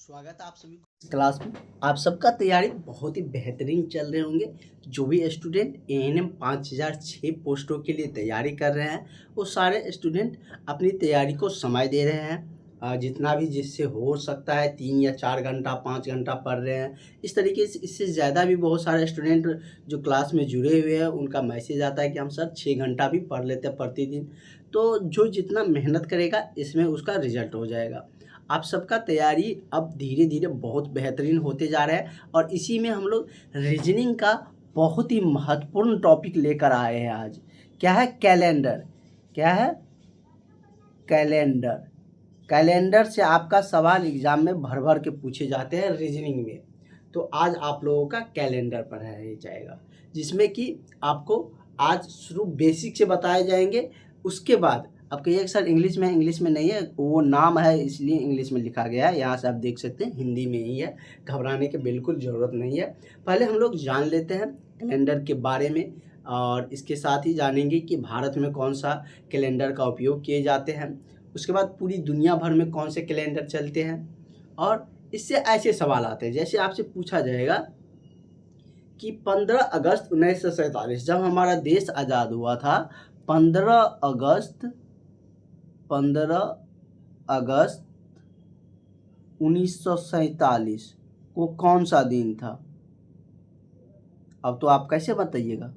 स्वागत है आप सभी को क्लास में। आप सबका तैयारी बहुत ही बेहतरीन चल रहे होंगे। जो भी स्टूडेंट एएनएम 5006 पोस्टों के लिए तैयारी कर रहे हैं वो सारे स्टूडेंट अपनी तैयारी को समय दे रहे हैं। जितना भी जिससे हो सकता है 3 या 4 घंटा 5 घंटा पढ़ रहे हैं। इस तरीके से इससे ज़्यादा भी बहुत सारे स्टूडेंट जो क्लास में जुड़े हुए हैं उनका मैसेज आता है कि हम सर 6 घंटा भी पढ़ लेते हैं प्रतिदिन। तो जो जितना मेहनत करेगा इसमें उसका रिजल्ट हो जाएगा। आप सबका तैयारी अब धीरे धीरे बहुत बेहतरीन होते जा रहा है और इसी में हम लोग रीजनिंग का बहुत ही महत्वपूर्ण टॉपिक लेकर आए हैं आज। क्या है? कैलेंडर। क्या है? कैलेंडर। कैलेंडर से आपका सवाल एग्जाम में भर भर के पूछे जाते हैं रीजनिंग में। तो आज आप लोगों का कैलेंडर पढ़ाया जाएगा, जिसमें कि आपको आज शुरू बेसिक से बताए जाएंगे। उसके बाद आप कहिए सर इंग्लिश में नहीं है, वो नाम है इसलिए इंग्लिश में लिखा गया है। यहाँ से आप देख सकते हैं हिंदी में ही है, घबराने की बिल्कुल ज़रूरत नहीं है। पहले हम लोग जान लेते हैं कैलेंडर के बारे में और इसके साथ ही जानेंगे कि भारत में कौन सा कैलेंडर का उपयोग किए जाते हैं। उसके बाद पूरी दुनिया भर में कौन से कैलेंडर चलते हैं। और इससे ऐसे सवाल आते हैं, जैसे आपसे पूछा जाएगा कि 15 अगस्त 1947 जब हमारा देश आज़ाद हुआ था, 15 अगस्त 1947 को कौन सा दिन था? अब तो आप कैसे बताइएगा?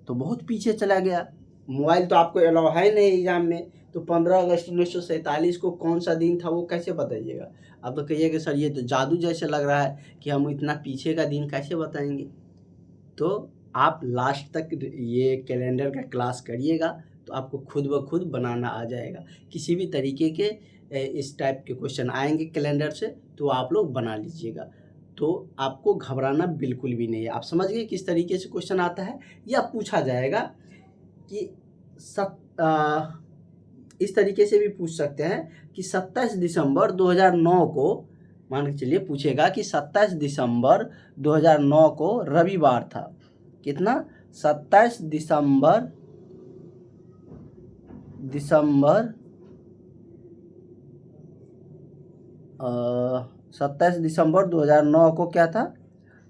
तो बहुत पीछे चला गया। मोबाइल तो आपको अलाउ है नहीं एग्जाम में, तो 15 अगस्त 1947 को कौन सा दिन था वो कैसे बताइएगा? अब तो कहिएगा सर ये तो जादू जैसे लग रहा है कि हम इतना पीछे का दिन कैसे बताएंगे। तो आप लास्ट तक ये कैलेंडर का क्लास करिएगा तो आपको खुद ब खुद बनाना आ जाएगा। किसी भी तरीके के इस टाइप के क्वेश्चन आएंगे कैलेंडर से तो आप लोग बना लीजिएगा। तो आपको घबराना बिल्कुल भी नहीं है। आप समझ गए किस तरीके से क्वेश्चन आता है। या पूछा जाएगा कि इस तरीके से भी पूछ सकते हैं कि 27 दिसंबर 2009 को, मान के चलिए पूछेगा कि 27 दिसंबर 2009 को रविवार था। कितना? 27 दिसंबर 27 दिसंबर 2009 को क्या था?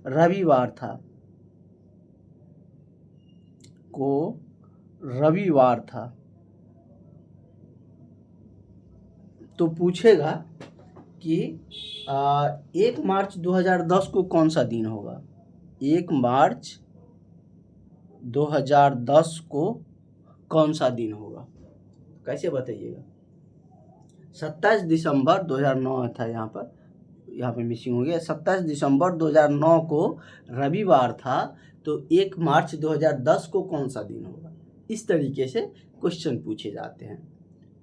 रविवार था। तो पूछेगा कि 1 मार्च 2010 को कौन सा दिन होगा? 1 मार्च 2010 को कौन सा दिन होगा? कैसे बताइएगा? 27 दिसंबर 2009 था, यहाँ पे मिसिंग हो गया। 27 दिसंबर 2009 को रविवार था, तो 1 मार्च 2010 को कौन सा दिन होगा? इस तरीके से क्वेश्चन पूछे जाते हैं।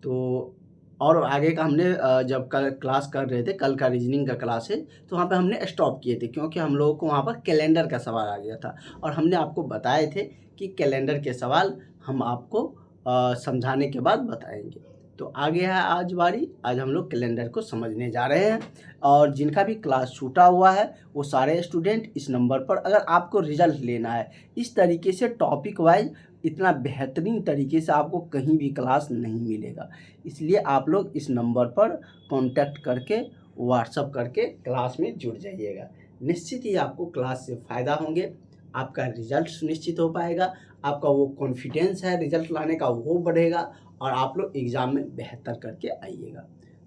तो और आगे का हमने जब कल क्लास कर रहे थे, कल का रीजनिंग का क्लास है, तो वहाँ पे हमने स्टॉप किए थे क्योंकि हम लोगों को वहाँ पर कैलेंडर का सवाल आ गया था और हमने आपको बताए थे कि कैलेंडर के सवाल हम आपको समझाने के बाद बताएंगे। तो आगे है आज बारी। आज हम लोग कैलेंडर को समझने जा रहे हैं और जिनका भी क्लास छूटा हुआ है वो सारे स्टूडेंट इस नंबर पर, अगर आपको रिजल्ट लेना है इस तरीके से टॉपिक वाइज, इतना बेहतरीन तरीके से आपको कहीं भी क्लास नहीं मिलेगा। इसलिए आप लोग इस नंबर पर कांटेक्ट करके व्हाट्सअप करके क्लास में जुड़ जाइएगा। निश्चित ही आपको क्लास से फ़ायदा होंगे, आपका रिजल्ट सुनिश्चित हो पाएगा, आपका वो कॉन्फिडेंस है रिजल्ट लाने का वो बढ़ेगा और आप लोग एग्ज़ाम में बेहतर करके आइएगा।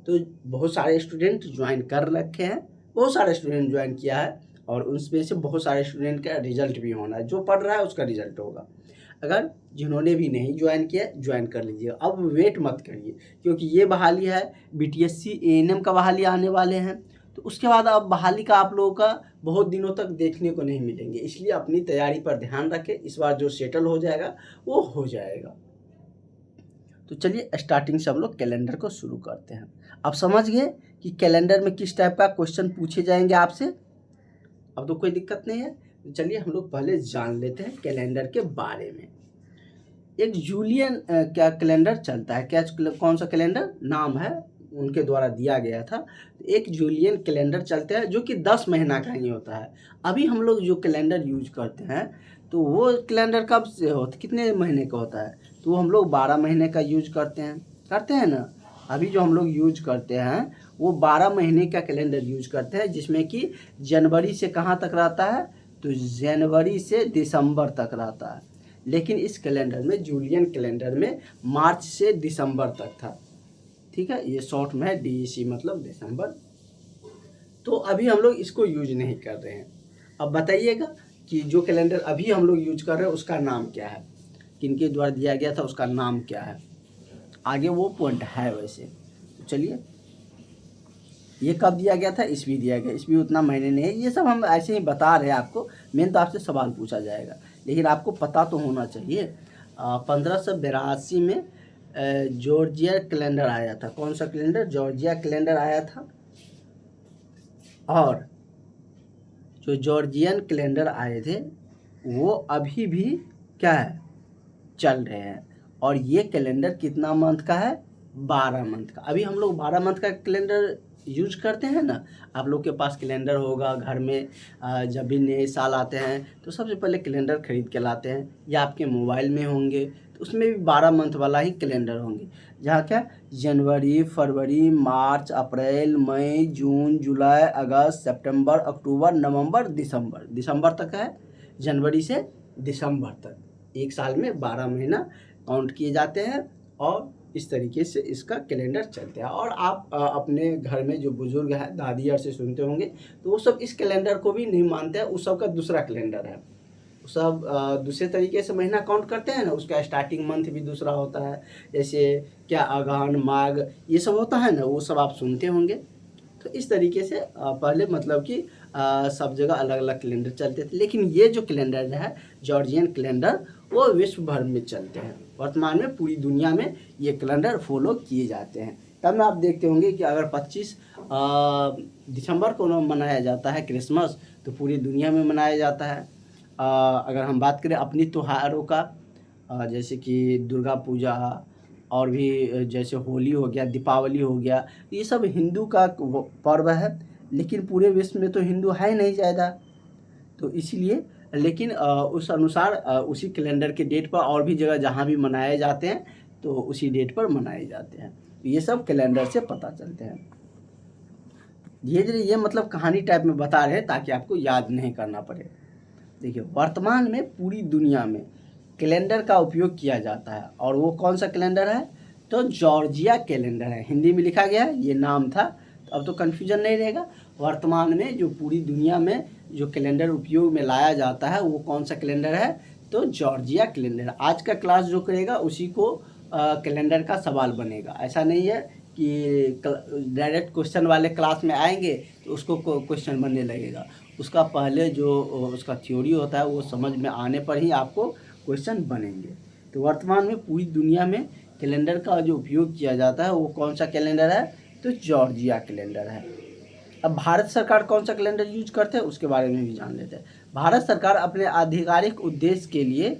तो बहुत सारे स्टूडेंट ज्वाइन कर रखे हैं, बहुत सारे स्टूडेंट ज्वाइन किया है और उसमें से बहुत सारे स्टूडेंट का रिजल्ट भी होना है। जो पढ़ रहा है उसका रिजल्ट होगा। अगर जिन्होंने भी नहीं ज्वाइन किया ज्वाइन कर लीजिए। अब वेट मत करिए क्योंकि ये बहाली है, बीटीएससी एएनएम का बहाली आने वाले हैं, तो उसके बाद अब बहाली का आप लोगों का बहुत दिनों तक देखने को नहीं मिलेंगे। इसलिए अपनी तैयारी पर ध्यान रखें। इस बार जो सेटल हो जाएगा वो हो जाएगा। तो चलिए स्टार्टिंग से हम लोग कैलेंडर को शुरू करते हैं। आप समझ गए कि कैलेंडर में किस टाइप का क्वेश्चन पूछे जाएंगे आपसे। अब तो कोई दिक्कत नहीं है। तो चलिए हम लोग पहले जान लेते हैं कैलेंडर के बारे में। एक जूलियन क्या कैलेंडर चलता है? क्या कौन सा कैलेंडर? नाम है उनके द्वारा दिया गया था। एक जूलियन कैलेंडर चलता है जो कि 10 महीना का ही होता है। अभी हम लोग जो कैलेंडर यूज करते हैं तो वो कैलेंडर कब से होता, कितने महीने का होता है? तो हम लोग 12 महीने का यूज करते हैं ना। अभी जो हम लोग यूज करते हैं वो 12 महीने का कैलेंडर यूज करते हैं, जिसमें कि जनवरी से कहाँ तक रहता है, तो जनवरी से दिसंबर तक रहता है। लेकिन इस कैलेंडर में, जूलियन कैलेंडर में, मार्च से दिसंबर तक था। ठीक है, ये शॉर्ट में है DEC, मतलब दिसंबर। तो अभी हम लोग इसको यूज नहीं कर रहे हैं। अब बताइएगा कि जो कैलेंडर अभी हम लोग यूज कर रहे हैं उसका नाम क्या है, किनके द्वारा दिया गया था, उसका नाम क्या है, आगे वो पॉइंट है। वैसे चलिए, ये कब दिया गया था, ईस्वी दिया गया, ईस्वी उतना महीने नहीं है, ये सब हम ऐसे ही बता रहे हैं आपको। मेन तो आपसे सवाल पूछा जाएगा, लेकिन आपको पता तो होना चाहिए। 1582 में जॉर्जिया कैलेंडर आया था। कौन सा कैलेंडर, जॉर्जिया कैलेंडर आया था। और जो जॉर्जियन कैलेंडर आए थे वो अभी भी क्या है, चल रहे हैं। और ये कैलेंडर कितना मंथ का है, 12 मंथ का। अभी हम लोग 12 मंथ का कैलेंडर यूज करते हैं ना। आप लोग के पास कैलेंडर होगा घर में, जब भी नए साल आते हैं तो सबसे पहले कैलेंडर खरीद के लाते हैं, या आपके मोबाइल में होंगे तो उसमें भी 12 मंथ वाला ही कैलेंडर होंगे, जहाँ क्या जनवरी, फरवरी, मार्च, अप्रैल, मई, जून, जुलाई, अगस्त, सितंबर, अक्टूबर, नवंबर, दिसंबर। दिसंबर तक है, जनवरी से दिसंबर तक। एक साल में 12 महीना काउंट किए जाते हैं और इस तरीके से इसका कैलेंडर चलते हैं। और आप अपने घर में जो बुजुर्ग हैं, दादी और से सुनते होंगे, तो वो सब इस कैलेंडर को भी नहीं मानते हैं, उस सब का दूसरा कैलेंडर है। सब दूसरे तरीके से महीना काउंट करते हैं ना, उसका स्टार्टिंग मंथ भी दूसरा होता है, जैसे क्या अगहन, माघ, ये सब होता है ना, वो सब आप सुनते होंगे। तो इस तरीके से पहले मतलब कि सब जगह अलग अलग कैलेंडर चलते थे, लेकिन ये जो कैलेंडर है जॉर्जियन कैलेंडर, वो विश्व भर में चलते हैं। वर्तमान में पूरी दुनिया में ये कैलेंडर फॉलो किए जाते हैं। तब में आप देखते होंगे कि अगर 25 दिसंबर को मनाया जाता है क्रिसमस, तो पूरी दुनिया में मनाया जाता है। अगर हम बात करें अपनी त्योहारों का, जैसे कि दुर्गा पूजा और भी जैसे होली हो गया, दीपावली हो गया, ये सब हिंदू का पर्व है, लेकिन पूरे विश्व में तो हिंदू है ही नहीं ज़्यादा, तो इसीलिए। लेकिन उस अनुसार उसी कैलेंडर के डेट पर और भी जगह जहाँ भी मनाए जाते हैं तो उसी डेट पर मनाए जाते हैं। तो ये सब कैलेंडर से पता चलते हैं। ये मतलब कहानी टाइप में बता रहे हैं ताकि आपको याद नहीं करना पड़े। देखिए, वर्तमान में पूरी दुनिया में कैलेंडर का उपयोग किया जाता है, और वो कौन सा कैलेंडर है, तो जॉर्जिया कैलेंडर है। हिंदी में लिखा गया है, ये नाम था, तो अब तो कन्फ्यूजन नहीं रहेगा। वर्तमान में जो पूरी दुनिया में जो कैलेंडर उपयोग में लाया जाता है वो कौन सा कैलेंडर है, तो जॉर्जिया कैलेंडर। आज का क्लास जो करेगा उसी को कैलेंडर का सवाल बनेगा। ऐसा नहीं है कि डायरेक्ट क्वेश्चन वाले क्लास में आएंगे तो उसको क्वेश्चन बनने लगेगा। उसका पहले जो उसका थ्योरी होता है वो समझ में आने पर ही आपको क्वेश्चन बनेंगे। तो वर्तमान में पूरी दुनिया में कैलेंडर का जो उपयोग किया जाता है वो कौन सा कैलेंडर है, तो जॉर्जिया कैलेंडर है। अब भारत सरकार कौन सा कैलेंडर यूज करते हैं उसके बारे में भी जान लेते हैं। भारत सरकार अपने आधिकारिक उद्देश्य के लिए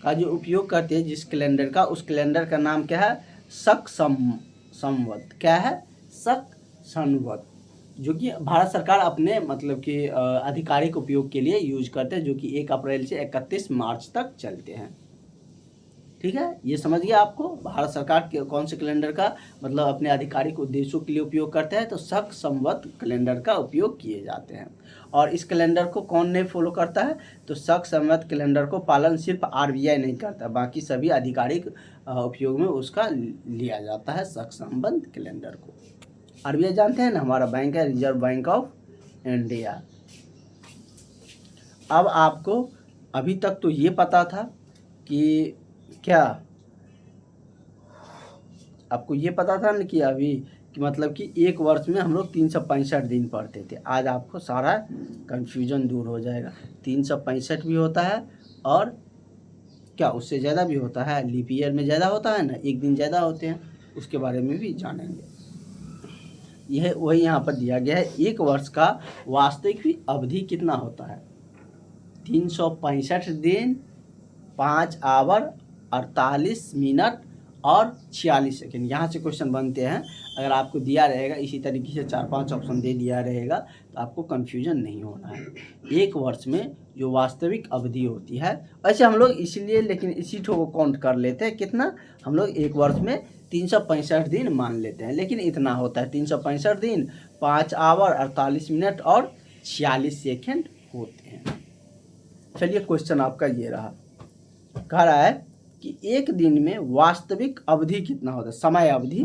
का जो उपयोग करते हैं जिस कैलेंडर का, उस कैलेंडर का नाम क्या है, शक संवत। क्या है, शक संवत, जो कि भारत सरकार अपने मतलब कि आधिकारिक उपयोग के लिए यूज करते हैं, जो कि 1 अप्रैल से 31 मार्च तक चलते हैं। ठीक है, ये समझ गया आपको। भारत सरकार के कौन से कैलेंडर का मतलब अपने आधिकारिक उद्देश्यों के लिए उपयोग करते हैं, तो शक संवत कैलेंडर का उपयोग किए जाते हैं। और इस कैलेंडर को कौन नहीं फॉलो करता है, तो शक संवत कैलेंडर को पालन सिर्फ RBI नहीं करता, बाकी सभी आधिकारिक उपयोग में उसका लिया जाता है शक संवत कैलेंडर को। RBI जानते हैं ना, हमारा बैंक है, रिजर्व बैंक ऑफ इंडिया। अब आपको अभी तक तो ये पता था कि क्या, आपको ये पता था ना कि अभी कि मतलब कि एक वर्ष में हम लोग 365 दिन पढ़ते थे। आज आपको सारा कन्फ्यूजन दूर हो जाएगा। 365 भी होता है और क्या उससे ज़्यादा भी होता है, लीप ईयर में ज़्यादा होता है ना, एक दिन ज़्यादा होते हैं, उसके बारे में भी जानेंगे। यह वही यहाँ पर दिया गया है। एक वर्ष का वास्तविक अवधि कितना होता है, 365 दिन, 5 आवर, 48 मिनट और 46 सेकेंड। यहाँ से क्वेश्चन बनते हैं। अगर आपको दिया रहेगा इसी तरीके से 4-5 ऑप्शन दे दिया रहेगा तो आपको कन्फ्यूजन नहीं होना है। एक वर्ष में जो वास्तविक अवधि होती है, वैसे हम लोग इसलिए लेकिन इसी को काउंट कर लेते हैं। कितना? हम लोग एक वर्ष में 365 दिन मान लेते हैं, लेकिन इतना होता है 365 दिन 5 आवर 48 मिनट और 46 सेकेंड होते हैं। चलिए क्वेश्चन आपका ये रहा, कह रहा है कि एक दिन में वास्तविक अवधि कितना होता है, समय अवधि,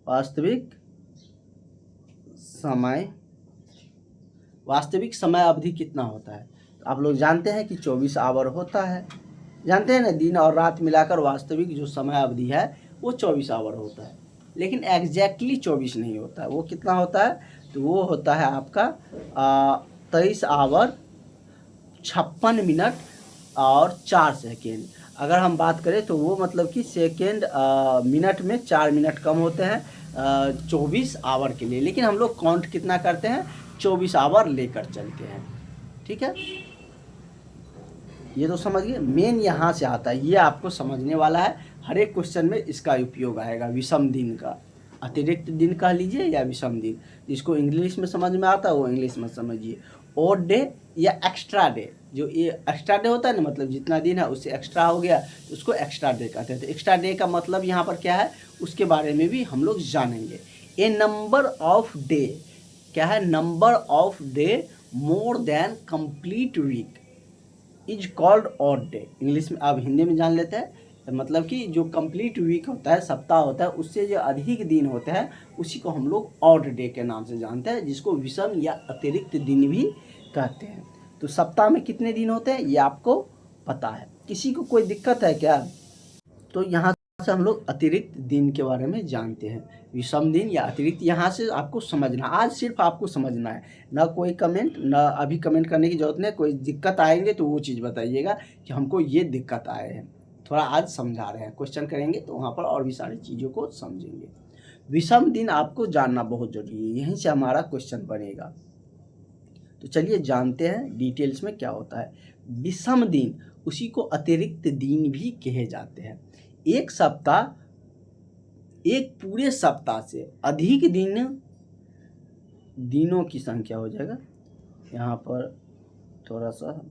वास्तविक समय अवधि कितना होता है। तो आप लोग जानते हैं कि 24 आवर होता है, जानते हैं ना, दिन और रात मिलाकर वास्तविक जो समय अवधि है वो 24 आवर होता है। लेकिन एग्जैक्टली 24 नहीं होता है, वो कितना होता है, तो वो होता है आपका 23 आवर 56 मिनट और 4 सेकेंड। अगर हम बात करें तो वो मतलब कि सेकेंड मिनट में 4 मिनट कम होते हैं 24 आवर के लिए, लेकिन हम लोग काउंट कितना करते हैं, 24 आवर लेकर चलते हैं। ठीक है, ये तो समझ गए। मेन यहाँ से आता है, ये आपको समझने वाला है। हर एक क्वेश्चन में इसका उपयोग आएगा। विषम दिन का, अतिरिक्त दिन कह लीजिए या विषम दिन, जिसको इंग्लिश में समझ में आता है वो इंग्लिश में समझिए। ओड डे या एक्स्ट्रा डे, जो ये एक्स्ट्रा डे होता है ना, मतलब जितना दिन है उससे एक्स्ट्रा हो गया तो उसको एक्स्ट्रा डे कहते हैं। तो एक्स्ट्रा डे का मतलब यहाँ पर क्या है, उसके बारे में भी हम लोग जानेंगे। ए नंबर ऑफ डे, क्या है, number of day more than complete week is called odd day. English में, अब हिंदी में जान लेते हैं। मतलब कि जो कंप्लीट वीक होता है, सप्ताह होता है, उससे जो अधिक दिन होते हैं उसी को हम लोग ऑड डे के नाम से जानते हैं, जिसको विषम या अतिरिक्त दिन भी कहते हैं। तो सप्ताह में कितने दिन होते हैं ये आपको पता है। किसी को कोई दिक्कत है क्या? तो यहाँ से हम लोग अतिरिक्त दिन के बारे में जानते हैं, विषम दिन या अतिरिक्त। यहाँ से आपको समझना, आज सिर्फ आपको समझना है, ना कोई कमेंट, ना अभी कमेंट करने की जरूरत नहीं। कोई दिक्कत आएंगे तो वो चीज़ बताइएगा कि हमको ये दिक्कत आए हैं, थोड़ा आज समझा रहे हैं। क्वेश्चन करेंगे तो वहाँ पर और भी सारी चीज़ों को समझेंगे। विषम दिन आपको जानना बहुत जरूरी है, यहीं से हमारा क्वेश्चन बनेगा। तो चलिए जानते हैं डिटेल्स में क्या होता है। विषम दिन, उसी को अतिरिक्त दिन भी कहे जाते हैं। एक सप्ताह, एक पूरे सप्ताह से अधिक दिनों की संख्या हो जाएगा। यहाँ पर थोड़ा सा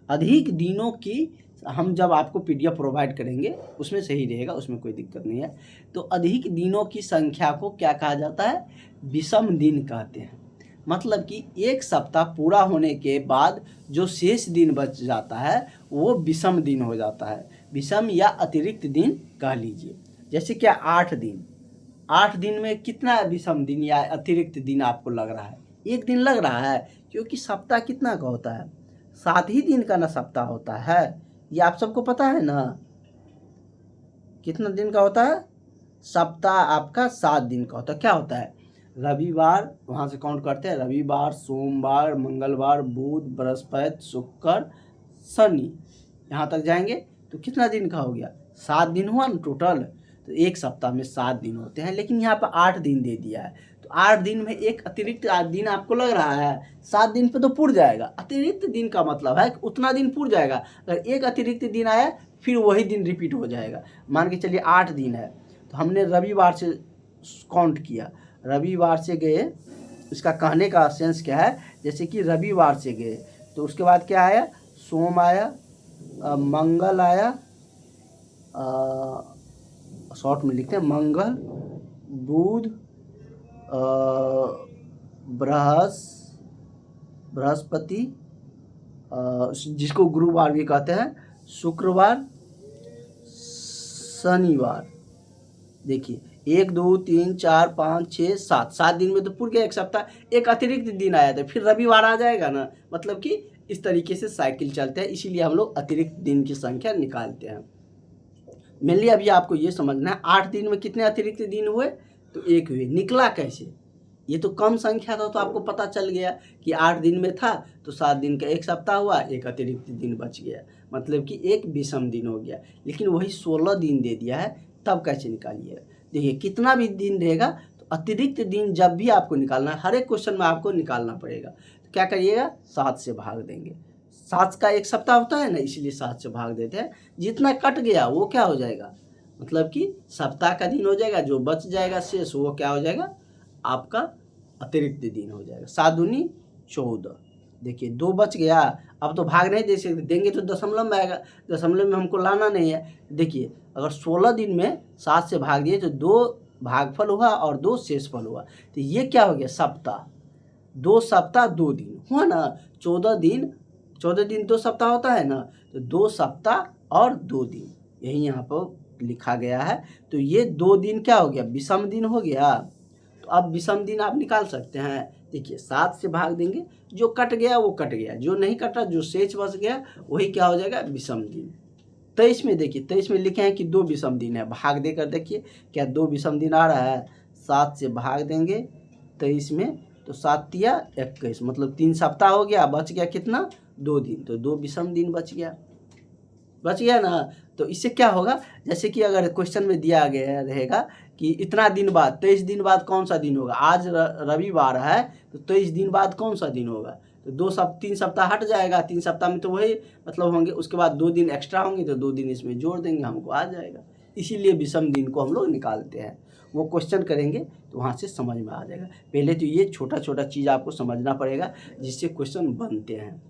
अधिक दिनों की, हम जब आपको PDF प्रोवाइड करेंगे उसमें सही रहेगा, उसमें कोई दिक्कत नहीं है। तो अधिक दिनों की संख्या को क्या कहा जाता है, विषम दिन कहते हैं। मतलब कि एक सप्ताह पूरा होने के बाद जो शेष दिन बच जाता है वो विषम दिन हो जाता है, विषम या अतिरिक्त दिन कह लीजिए। जैसे क्या 8 दिन, 8 दिन में कितना विषम दिन या अतिरिक्त दिन आपको लग रहा है? एक दिन लग रहा है, क्योंकि सप्ताह कितना का होता है, 7 ही दिन का ना सप्ताह होता है। ये आप सबको पता है ना, कितना दिन का होता है सप्ताह? आपका 7 दिन का होता है। क्या होता है, रविवार, वहाँ से काउंट करते हैं, रविवार, सोमवार, मंगलवार, बुध, बृहस्पति, शुक्र, शनि, यहाँ तक जाएंगे तो कितना दिन का हो गया, 7 दिन हुआ ना टोटल। तो एक सप्ताह में 7 दिन होते हैं, लेकिन यहाँ पर 8 दिन दे दिया है। तो 8 दिन में एक अतिरिक्त दिन आपको लग रहा है, 7 दिन पे तो पूर जाएगा। अतिरिक्त दिन का मतलब है कि उतना दिन पूर जाएगा। अगर एक अतिरिक्त दिन आया फिर वही दिन रिपीट हो जाएगा। मान के चलिए 8 दिन है, तो हमने रविवार से काउंट किया, रविवार से गए, इसका कहने का सेंस क्या है, जैसे कि रविवार से गए तो उसके बाद क्या आया, सोम आया, मंगल आया, शॉर्ट में लिखते हैं मंगल, बुध, बृहस्पति, जिसको गुरुवार भी कहते हैं, शुक्रवार, शनिवार। देखिए 1 2 3 4 5 6 7 दिन में तो पूरा गया एक सप्ताह। एक अतिरिक्त दिन आया था, फिर रविवार आ जाएगा ना, मतलब कि इस तरीके से साइकिल चलता है। इसीलिए हम लोग अतिरिक्त दिन की संख्या निकालते हैं। मेनली अभी आपको ये समझना है 8 दिन में कितने अतिरिक्त दिन हुए, तो 1 हुए। निकला कैसे, ये तो कम संख्या था तो आपको पता चल गया कि 8 दिन में था तो 7 दिन का एक सप्ताह हुआ, एक अतिरिक्त दिन बच गया, मतलब कि एक विषम दिन हो गया। लेकिन वही 16 दिन दे दिया है, तब कैसे निकालिए। देखिए कितना भी दिन रहेगा तो अतिरिक्त दिन जब भी आपको निकालना है, हर एक क्वेश्चन में आपको निकालना पड़ेगा। तो क्या करिएगा, 7 से भाग देंगे, 7 का एक सप्ताह होता है ना, इसलिए 7 से भाग देते हैं। जितना कट गया वो क्या हो जाएगा, मतलब कि सप्ताह का दिन हो जाएगा, जो बच जाएगा शेष वो क्या हो जाएगा, आपका अतिरिक्त दिन हो जाएगा। 7 दूनी 14, देखिए 2 बच गया। अब तो भाग नहीं दे सकते, देंगे तो दशमलव में आएगा, दशमलव में हमको लाना नहीं है। देखिए अगर 16 दिन में 7 से भाग दिए तो 2 भागफल हुआ और 2 शेषफल हुआ, तो ये क्या हो गया, सप्ताह। 2 सप्ताह 2 दिन हुआ ना, 14 दिन 2 सप्ताह होता है ना, तो 2 सप्ताह और 2 दिन यही यहाँ पर लिखा गया है। तो ये 2 दिन क्या हो गया, विषम दिन हो गया। तो अब विषम दिन आप निकाल सकते हैं। देखिए 7 से भाग देंगे, जो कट गया वो कट गया, जो नहीं कटा, जो शेष बच गया वही क्या हो जाएगा, विषम दिन। 23 में देखिए, 23 में लिखे हैं कि 2 विषम दिन है, भाग देकर देखिए क्या 2 विषम दिन आ रहा है। 7 से भाग देंगे 23 में, तो 7 तिया 21, मतलब 3 सप्ताह हो गया, बच गया कितना, 2 दिन, तो 2 विषम दिन बच गया ना। तो इससे क्या होगा, जैसे कि अगर क्वेश्चन में दिया गया रहेगा कि इतना दिन बाद, 23 दिन बाद कौन सा दिन होगा, आज रविवार है तो 23 दिन बाद कौन सा दिन होगा, तो 3 सप्ताह हट जाएगा, 3 सप्ताह में तो वही मतलब होंगे, उसके बाद 2 दिन एक्स्ट्रा होंगे तो 2 दिन इसमें जोड़ देंगे, हमको आ जाएगा। इसीलिए विषम दिन को हम लोग निकालते हैं। वो क्वेश्चन करेंगे तो वहाँ से समझ में आ जाएगा। पहले तो ये छोटा छोटा चीज़ आपको समझना पड़ेगा जिससे क्वेश्चन बनते हैं।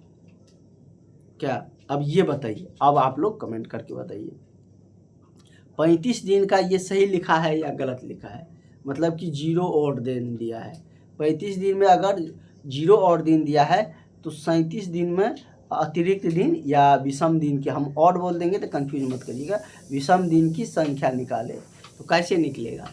क्या, अब ये बताइए, अब आप लोग कमेंट करके बताइए 35 दिन का ये सही लिखा है या गलत लिखा है, मतलब कि 0 और दिन दिया है। 35 दिन में अगर 0 और दिन दिया है तो 37 दिन में अतिरिक्त दिन या विषम दिन के, हम और बोल देंगे तो कंफ्यूज मत करिएगा, विषम दिन की संख्या निकाले तो कैसे निकलेगा,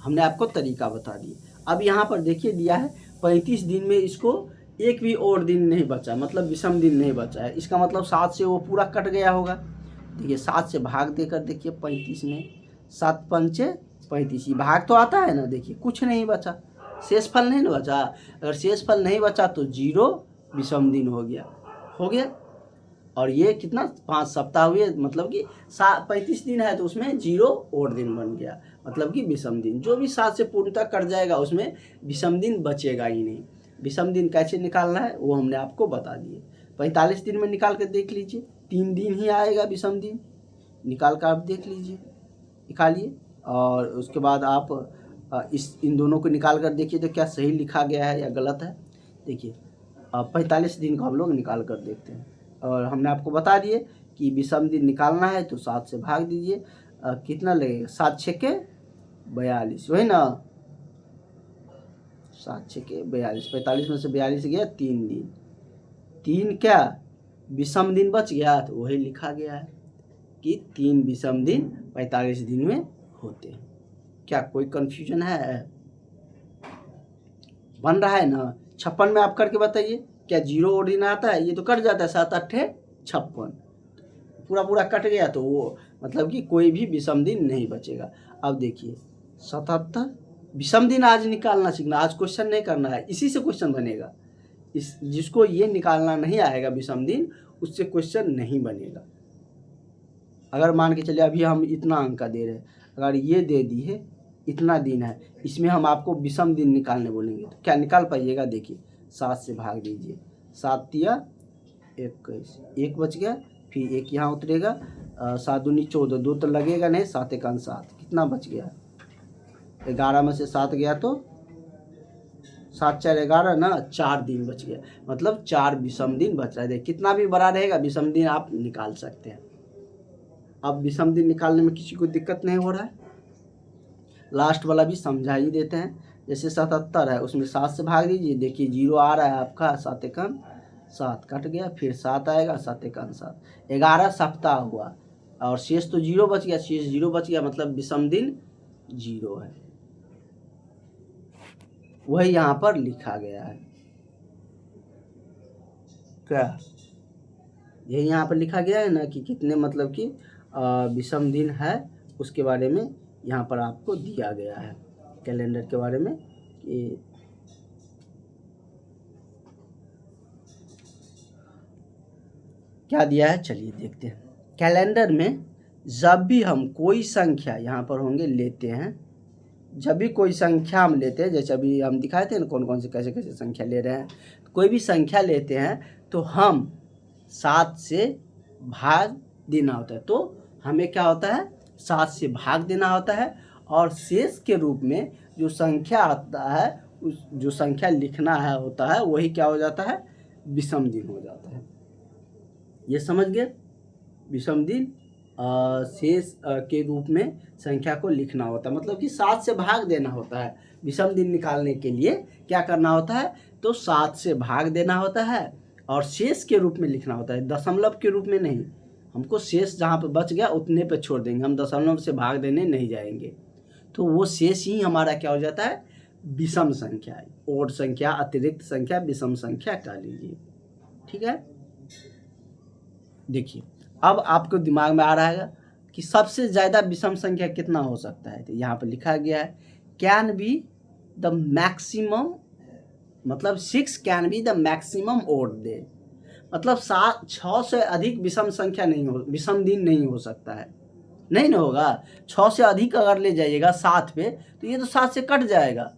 हमने आपको तरीका बता दिया। अब यहाँ पर देखिए दिया है 35 दिन में इसको एक भी और दिन नहीं बचा, मतलब विषम दिन नहीं बचा है, इसका मतलब 7 से वो पूरा कट गया होगा। देखिए 7 से भाग देकर देखिए 35 में, 7 पंचे 35, भाग तो आता है ना, देखिए कुछ नहीं बचा, शेषफल नहीं ना बचा। अगर शेषफल नहीं बचा तो 0 विषम दिन हो गया। और ये कितना, 5 सप्ताह हुए, मतलब कि 35 दिन है तो उसमें 0 और दिन बन गया, मतलब कि विषम दिन। जो भी 7 से पूर्णतः कट जाएगा उसमें विषम दिन बचेगा ही नहीं। विषम दिन कैसे निकालना है वो हमने आपको बता दिए। 45 दिन में निकाल कर देख लीजिए, 3 दिन ही आएगा विषम दिन, निकाल कर आप देख लीजिए, निकालिए। और उसके बाद आप इन दोनों को निकाल कर देखिए तो क्या सही लिखा गया है या गलत है। देखिए 45 दिन को हम लोग निकाल कर देखते हैं, और हमने आपको बता दिए कि विषम दिन निकालना है तो 7 से भाग दीजिए, कितना लगेगा, 7 छके 42, वही ना, 7 छके 42, 45 में से 42 गया, 3 दिन, 3 क्या विषम दिन बच गया, तो वही लिखा गया है कि 3 विषम दिन 45 दिन में होते हैं। क्या कोई कन्फ्यूजन है, बन रहा है ना। 56 में आप करके बताइए, क्या 0 और दिन आता है, ये तो कट जाता है, 7 8 56, पूरा कट गया तो वो मतलब कि कोई भी विषम दिन नहीं बचेगा। अब देखिए 77, विषम दिन आज निकालना सीखना, आज क्वेश्चन नहीं करना है, इसी से क्वेश्चन बनेगा। इस जिसको ये निकालना नहीं आएगा विषम दिन, उससे क्वेश्चन नहीं बनेगा। अगर मान के चलिए अभी हम इतना अंक का दे रहे हैं, अगर ये दे दी है इतना दिन है, इसमें हम आपको विषम दिन निकालने बोलेंगे तो क्या निकाल पाइएगा। देखिए 7 से भाग दीजिए, 7 तिया 21, 1 बच गया, फिर 1 यहाँ उतरेगा, 7 दूनी 14, 2 तो लगेगा नहीं, 7 1 7, कितना बच गया, 11 में से 7 गया तो 7 4 11 ना, 4 दिन बच गया, मतलब 4 विषम दिन बच रहा है। देखिए कितना भी बड़ा रहेगा विषम दिन आप निकाल सकते हैं। अब विषम दिन निकालने में किसी को दिक्कत नहीं हो रहा है, लास्ट वाला भी समझा ही देते हैं। जैसे 77 है, उसमें 7 से भाग दीजिए, देखिए 0 आ रहा है आपका, 7 1 7 कट गया, फिर 7 आएगा, 7 1 7, 11 सप्ताह हुआ, और शेष तो 0 बच गया, शेष 0 बच गया, मतलब विषम दिन 0 है, वही यहाँ पर लिखा गया है। क्या यही यहाँ पर लिखा गया है ना कि कितने, मतलब कि विषम दिन है, उसके बारे में यहाँ पर आपको दिया गया है, कैलेंडर के बारे में कि क्या दिया है। चलिए देखते हैं। कैलेंडर में जब भी हम कोई संख्या यहाँ पर होंगे लेते हैं, जब भी कोई संख्या हम लेते हैं, जैसे अभी हम दिखाए थे ना कौन कौन से कैसे कैसे संख्या ले रहे हैं, कोई भी संख्या लेते हैं तो हम 7 से भाग देना होता है। तो हमें क्या होता है, 7 से भाग देना होता है और शेष के रूप में जो संख्या आता है, उस जो संख्या लिखना है होता है, वही क्या हो जाता है, विषम दिन हो जाता है। ये समझ गए, विषम दिन शेष के रूप में संख्या को लिखना होता है, मतलब कि 7 से भाग देना होता है। विषम दिन निकालने के लिए क्या करना होता है, तो 7 से भाग देना होता है और शेष के रूप में लिखना होता है, दशमलव के रूप में नहीं। हमको शेष जहाँ पे बच गया उतने पे छोड़ देंगे, हम दशमलव से भाग देने नहीं जाएंगे। तो वो शेष ही हमारा क्या हो जाता है, विषम संख्या है। ओड संख्या, अतिरिक्त संख्या, विषम संख्या कह लीजिए। ठीक है, देखिए अब आपको दिमाग में आ रहा है कि सबसे ज़्यादा विषम संख्या कितना हो सकता है। तो यहाँ पर लिखा गया है कैन बी द मैक्सिमम, मतलब 6 can be the maximum odd day, मतलब 6 से अधिक विषम संख्या नहीं हो, विषम दिन नहीं हो सकता है, नहीं ना होगा। 6 से अधिक अगर ले जाइएगा 7 पे तो ये तो 7 से कट जाएगा,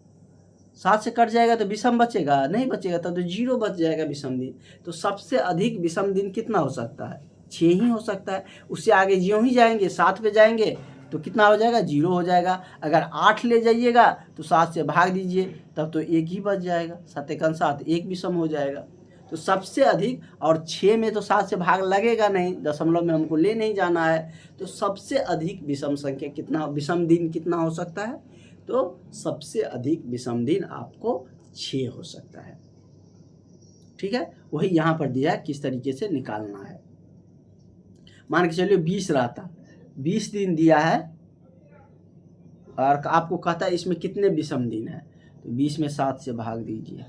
7 से कट जाएगा तो विषम बचेगा नहीं, बचेगा तब तो 0 बच जाएगा विषम दिन। तो सबसे अधिक विषम दिन कितना हो सकता है, 6 ही हो सकता है। उससे आगे ज्यों ही जाएंगे 7 पे जाएंगे तो कितना हो जाएगा, 0 हो जाएगा। अगर 8 ले जाइएगा तो 7 से भाग दीजिए तब तो 1 ही बच जाएगा, 7 एकन 7, 1 विषम हो जाएगा। तो सबसे अधिक, और 6 में तो 7 से भाग लगेगा नहीं, दशमलव में हमको ले नहीं जाना है। तो सबसे अधिक विषम संख्या कितना, विषम दिन कितना हो सकता है, तो सबसे अधिक विषम दिन आपको 6 हो सकता है। ठीक है, वही यहाँ पर दिया है किस तरीके से निकालना है। मान के चलिए 20 रहता, 20 दिन दिया है और आपको कहता है इसमें कितने विषम दिन है, तो 20 में 7 से भाग दीजिए,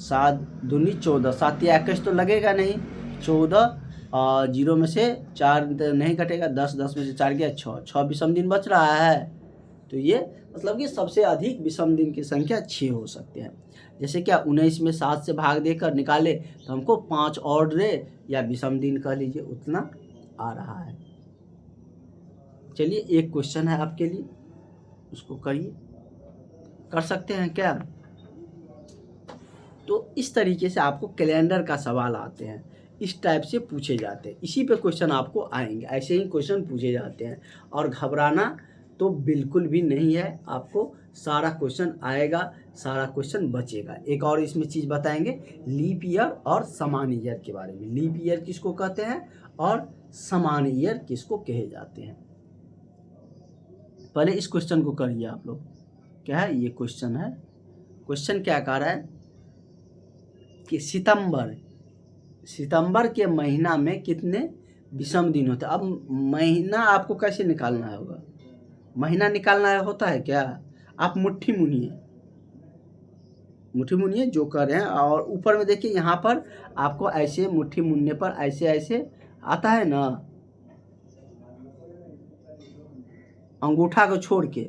7 दूनी 14, 7 या 21 तो लगेगा नहीं, 14 और 0 में से 4 नहीं कटेगा, 10 में से 4 गया 6 विषम दिन बच रहा है। तो ये मतलब कि सबसे अधिक विषम दिन की संख्या 6 हो सकते हैं। जैसे क्या 19 में 7 से भाग देकर निकाले तो हमको 5 और डे या विषम दिन कह लीजिए उतना आ रहा है। चलिए एक क्वेश्चन है आपके लिए, उसको करिए, कर सकते हैं क्या। तो इस तरीके से आपको कैलेंडर का सवाल आते हैं, इस टाइप से पूछे जाते हैं, इसी पे क्वेश्चन आपको आएंगे, ऐसे ही क्वेश्चन पूछे जाते हैं। और घबराना तो बिल्कुल भी नहीं है, आपको सारा क्वेश्चन आएगा, सारा क्वेश्चन बचेगा। एक और इसमें चीज़ बताएंगे, लीप ईयर और समान ईयर के बारे में। लीप ईयर किसको कहते हैं और समान ईयर किसको कहे जाते हैं। पहले इस क्वेश्चन को करिए आप लोग। क्या है ये क्वेश्चन है, क्वेश्चन क्या कह रहा है कि सितंबर के महीना में कितने विषम दिन होते हैं। अब महीना आपको कैसे निकालना होगा, महीना निकालना होता है क्या, आप मुट्ठी मुनिए जो कर रहे हैं। और ऊपर में देखिए यहाँ पर आपको ऐसे मुट्ठी मुनने पर ऐसे ऐसे आता है ना, अंगूठा को छोड़ के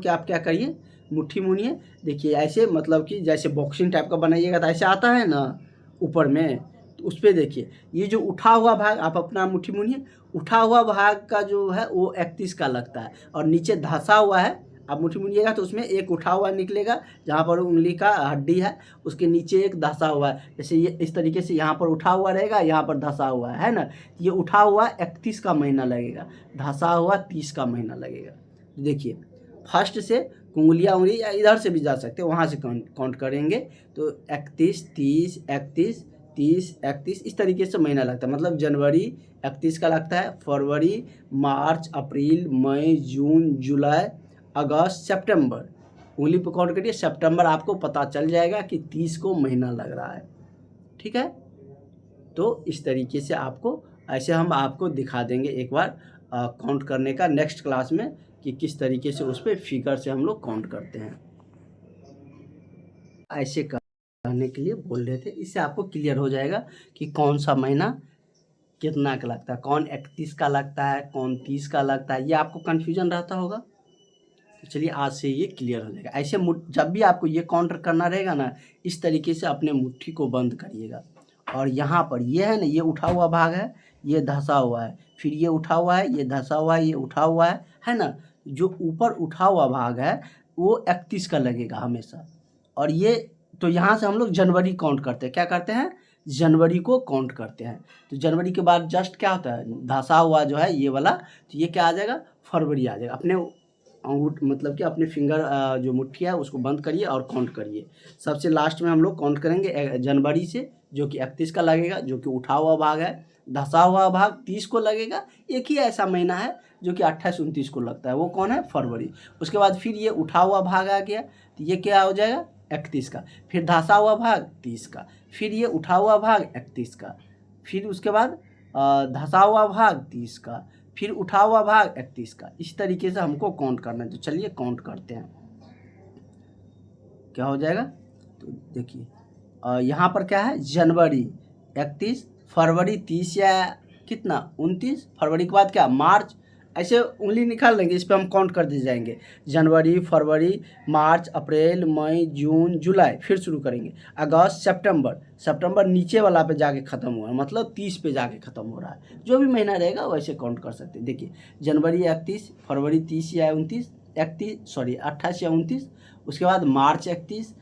आप क्या करिए, मुट्ठी मुनिए। देखिए ऐसे, मतलब कि जैसे बॉक्सिंग टाइप का बनाइएगा तो ऐसे आता है ना ऊपर में, तो उस पर देखिए ये जो उठा हुआ भाग आप अपना मुट्ठी मुनिए, उठा हुआ भाग का जो है वो 31 का लगता है, और नीचे धंसा हुआ है आप मुट्ठी मुनिएगा तो उसमें एक उठा हुआ निकलेगा, जहाँ पर उंगली का हड्डी है उसके नीचे एक धंसा हुआ है। जैसे ये इस तरीके से यहाँ पर उठा हुआ रहेगा, यहाँ पर धंसा हुआ है ना, ये उठा हुआ 31 का महीना लगेगा, धंसा हुआ 30 का महीना लगेगा। देखिए फर्स्ट से उंगली या इधर से भी जा सकते हैं, वहाँ से काउंट करेंगे तो 31, 30, 31, 30, 31 इस तरीके से महीना लगता है। मतलब जनवरी 31 का लगता है, फरवरी, मार्च, अप्रैल, मई, जून, जुलाई, अगस्त, सितंबर, उंगली पर काउंट करिए, सितंबर आपको पता चल जाएगा कि 30 को महीना लग रहा है। ठीक है, तो इस तरीके से आपको, ऐसे हम आपको दिखा देंगे एक बार काउंट करने का नेक्स्ट क्लास में, कि किस तरीके से उस पर फिगर से हम लोग काउंट करते हैं। ऐसे करने के लिए बोल रहे थे, इससे आपको क्लियर हो जाएगा कि कौन सा महीना कितना का लगता है, कौन 31 का लगता है, कौन 30 का लगता है, ये आपको कन्फ्यूजन रहता होगा। तो चलिए आज से ये क्लियर हो जाएगा। ऐसे जब भी आपको ये काउंटर करना रहेगा ना, इस तरीके से अपने मुट्ठी को बंद करिएगा, और यहाँ पर ये है ना, ये उठा हुआ भाग है, ये धंसा हुआ है, फिर ये उठा हुआ है, ये धंसा हुआ है, ये उठा हुआ है ना। जो ऊपर उठा हुआ भाग है वो 31 का लगेगा हमेशा। और ये तो यहाँ से हम लोग जनवरी काउंट करते हैं, क्या करते हैं, जनवरी को काउंट करते हैं। तो जनवरी के बाद जस्ट क्या होता है, धंसा हुआ जो है ये वाला, तो ये क्या आ जाएगा, फरवरी आ जाएगा। अपने अंगूठ मतलब कि अपने फिंगर जो मुट्ठी है उसको बंद करिए और काउंट करिए। सबसे लास्ट में हम लोग काउंट करेंगे जनवरी से, जो कि 31 का लगेगा, जो कि उठा हुआ भाग है। धंसा हुआ भाग 30 को लगेगा। एक ही ऐसा महीना है जो कि 28-29 को लगता है, वो कौन है, फरवरी। उसके बाद फिर ये उठा हुआ भाग आ गया, तो ये क्या हो जाएगा, 31 का। फिर धंसा हुआ भाग 30 का, फिर ये उठा हुआ भाग 31 का, फिर उसके बाद धंसा हुआ भाग 30 का, फिर उठा हुआ भाग 31 का। इस तरीके से हमको काउंट करना है। तो चलिए काउंट करते हैं, क्या हो जाएगा। तो देखिए यहाँ पर क्या है, जनवरी 31, फरवरी 30 या कितना 29, फरवरी के बाद क्या मार्च, ऐसे उंगली निकाल लेंगे, इस पर हम काउंट कर दिए जाएंगे। जनवरी, फरवरी, मार्च, अप्रैल, मई, जून, जुलाई, फिर शुरू करेंगे। अगस्त, सितंबर, सितंबर नीचे वाला पे जाके ख़त्म हुआ है, मतलब 30 पे जाके ख़त्म हो रहा है। जो भी महीना रहेगा वैसे काउंट कर सकते हैं। देखिए जनवरी 31, फरवरी 30 या 29, 28 या 29, उसके बाद मार्च 31,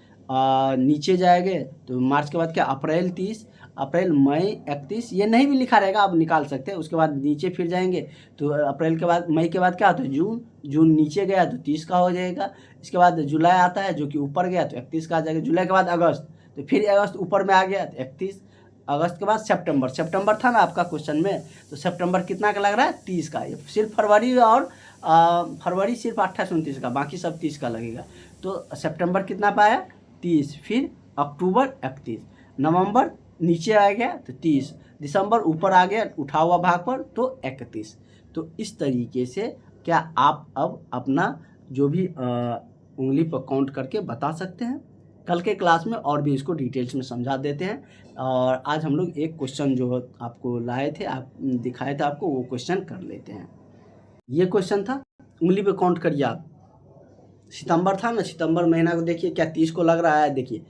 नीचे जाएंगे तो मार्च के बाद क्या अप्रैल 30, अप्रैल मई 31, ये नहीं भी लिखा रहेगा आप निकाल सकते हैं। उसके बाद नीचे फिर जाएंगे तो अप्रैल के बाद मई के बाद क्या होता है जून, जून नीचे गया तो 30 का हो जाएगा। इसके बाद जुलाई आता है जो कि ऊपर गया तो 31 का आ जाएगा। जुलाई के बाद अगस्त, तो फिर अगस्त ऊपर में आ गया तो 31। अगस्त के बाद सितंबर, सितंबर था ना आपका क्वेश्चन में, तो सितंबर कितना का लग रहा है, 30 का। ये सिर्फ फरवरी और फरवरी सिर्फ 28-29 का, बाकी सब 30 का लगेगा। तो सितंबर कितना पाया, 30। फिर अक्टूबर 31, नवंबर नीचे आ गया तो 30, दिसंबर ऊपर आ गया उठा हुआ भाग पर तो 31। तो इस तरीके से क्या आप अब अपना जो भी उंगली पर काउंट करके बता सकते हैं। कल के क्लास में और भी इसको डिटेल्स में समझा देते हैं। और आज हम लोग एक क्वेश्चन जो आपको लाए थे, आप दिखाए थे आपको, वो क्वेश्चन कर लेते हैं। ये क्वेश्चन था, उंगली पे काउंट करिए आप। सितंबर था ना, सितंबर महीना को देखिए क्या 30 को लग रहा है। देखिए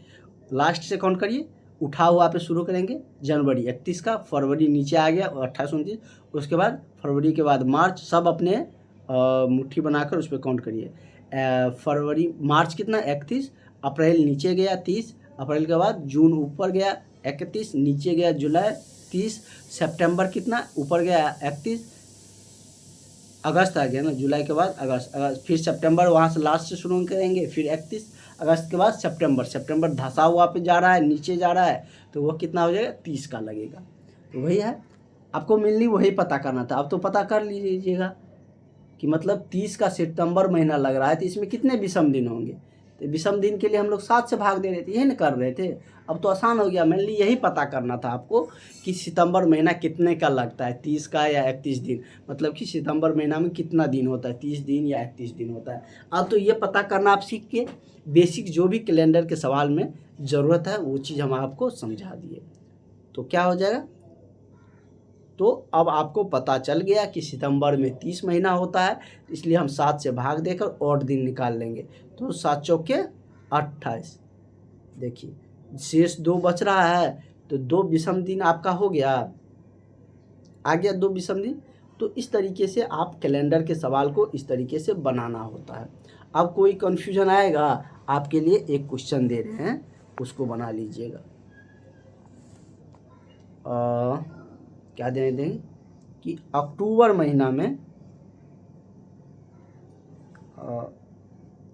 लास्ट से काउंट करिए, उठा हुआ पे शुरू करेंगे। जनवरी 31 का, फरवरी नीचे आ गया 28-29, उसके बाद फरवरी के बाद मार्च, सब अपने मुट्ठी बनाकर उस पर काउंट करिए। फरवरी, मार्च कितना 31, अप्रैल नीचे गया 30, अप्रैल के बाद जून ऊपर गया 31, नीचे गया जुलाई 30, सितंबर कितना ऊपर गया 31, अगस्त आ गया ना, जुलाई के बाद अगस्त, फिर सितंबर वहाँ से लास्ट से शुरू करेंगे, फिर 31 अगस्त के बाद सितंबर, सितंबर धंसा हुआ पे जा रहा है, नीचे जा रहा है, तो वो कितना हो जाएगा, 30 का लगेगा। तो वही है, आपको मेनली वही पता करना था। अब तो पता कर लीजिएगा कि मतलब 30 का सितंबर महीना लग रहा है तो इसमें कितने विषम दिन होंगे। तो विषम दिन के लिए हम लोग 7 से भाग दे रहे थे, यही ना कर रहे थे। अब तो आसान हो गया, मेनली यही पता करना था आपको कि सितंबर महीना कितने का लगता है, 30 का या 31 दिन, मतलब कि सितंबर महीना में कितना दिन होता है, 30 दिन या 31 दिन होता है। अब तो ये पता करना आप सीख के बेसिक जो भी कैलेंडर के सवाल में ज़रूरत है वो चीज़ हम आपको समझा दिए। तो क्या हो जाएगा, तो अब आपको पता चल गया कि सितंबर में 30 महीना होता है, इसलिए हम 7 से भाग देकर और दिन निकाल लेंगे। तो 7 चौके 28, देखिए शेष 2 बच रहा है, तो 2 विषम दिन आपका हो गया, आ गया 2 विषम दिन। तो इस तरीके से आप कैलेंडर के सवाल को इस तरीके से बनाना होता है। अब कोई कन्फ्यूजन आएगा, आपके लिए एक क्वेश्चन दे रहे हैं, उसको बना लीजिएगा। क्या दे देंगे कि अक्टूबर महीना में,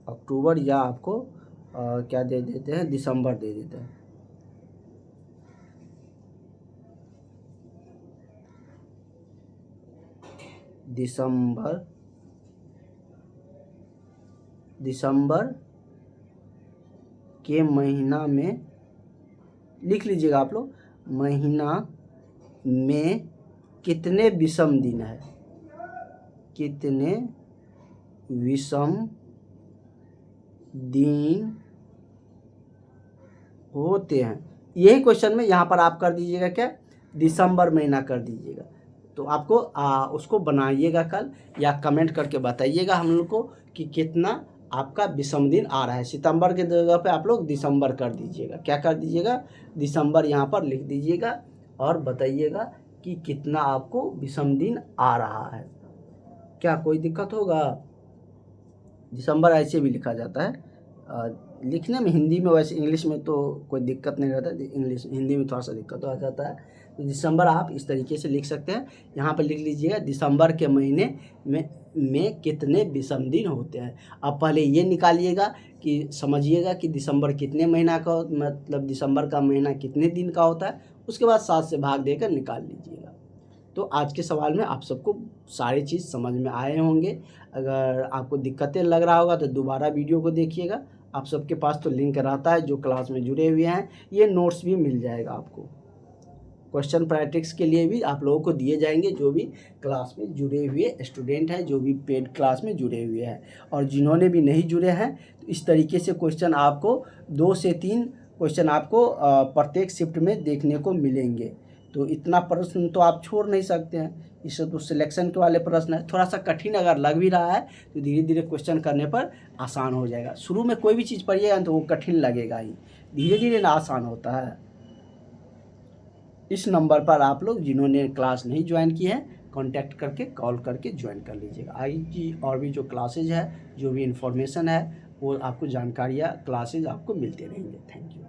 अक्टूबर या आपको क्या दे देते हैं, दिसंबर दे देते हैं। दिसंबर के महीना में लिख लीजिएगा आप लोग, महीना में कितने विषम दिन है, कितने विषम दिन होते हैं। यही क्वेश्चन में यहाँ पर आप कर दीजिएगा क्या, दिसंबर महीना कर दीजिएगा। तो आपको उसको बनाइएगा कल, या कमेंट करके बताइएगा हम लोग को कि कितना आपका विषम दिन आ रहा है। सितंबर के जगह पे आप लोग दिसंबर कर दीजिएगा, क्या कर दीजिएगा, दिसंबर यहाँ पर लिख दीजिएगा और बताइएगा कि कितना आपको विषम दिन आ रहा है। क्या कोई दिक्कत होगा, दिसंबर ऐसे भी लिखा जाता है, लिखने में हिंदी में, वैसे इंग्लिश में तो कोई दिक्कत नहीं रहता, इंग्लिश हिंदी में थोड़ा सा दिक्कत आ जाता है। तो दिसंबर आप इस तरीके से लिख सकते हैं। यहाँ पर लिख लीजिएगा दिसंबर के महीने में कितने विषम दिन होते हैं। अब पहले ये निकालिएगा कि समझिएगा कि दिसंबर कितने महीना का, मतलब दिसंबर का महीना कितने दिन का होता है, उसके बाद 7 से भाग देकर निकाल लीजिएगा। तो आज के सवाल में आप सबको सारी चीज़ समझ में आए होंगे। अगर आपको दिक्कतें लग रहा होगा तो दोबारा वीडियो को देखिएगा। आप सबके पास तो लिंक रहता है, जो क्लास में जुड़े हुए हैं, ये नोट्स भी मिल जाएगा आपको। क्वेश्चन प्रैक्टिस के लिए भी आप लोगों को दिए जाएंगे, जो भी क्लास में जुड़े हुए स्टूडेंट हैं, जो भी पेड क्लास में जुड़े हुए हैं। और जिन्होंने भी नहीं जुड़े हैं तो इस तरीके से क्वेश्चन आपको 2 से 3 क्वेश्चन आपको प्रत्येक शिफ्ट में देखने को मिलेंगे। तो इतना प्रश्न तो आप छोड़ नहीं सकते हैं, इससे तो सिलेक्शन के वाले प्रश्न है। थोड़ा सा कठिन अगर लग भी रहा है तो धीरे धीरे क्वेश्चन करने पर आसान हो जाएगा। शुरू में कोई भी चीज़ पढ़िएगा तो वो कठिन लगेगा ही, धीरे धीरे ना आसान होता है। इस नंबर पर आप लोग जिन्होंने क्लास नहीं ज्वाइन की है कांटेक्ट करके कॉल करके ज्वाइन कर लीजिएगा। आगे और भी जो क्लासेज है, जो भी इन्फॉर्मेशन है, वो आपको जानकारियाँ क्लासेज आपको मिलते रहेंगे। Thank you.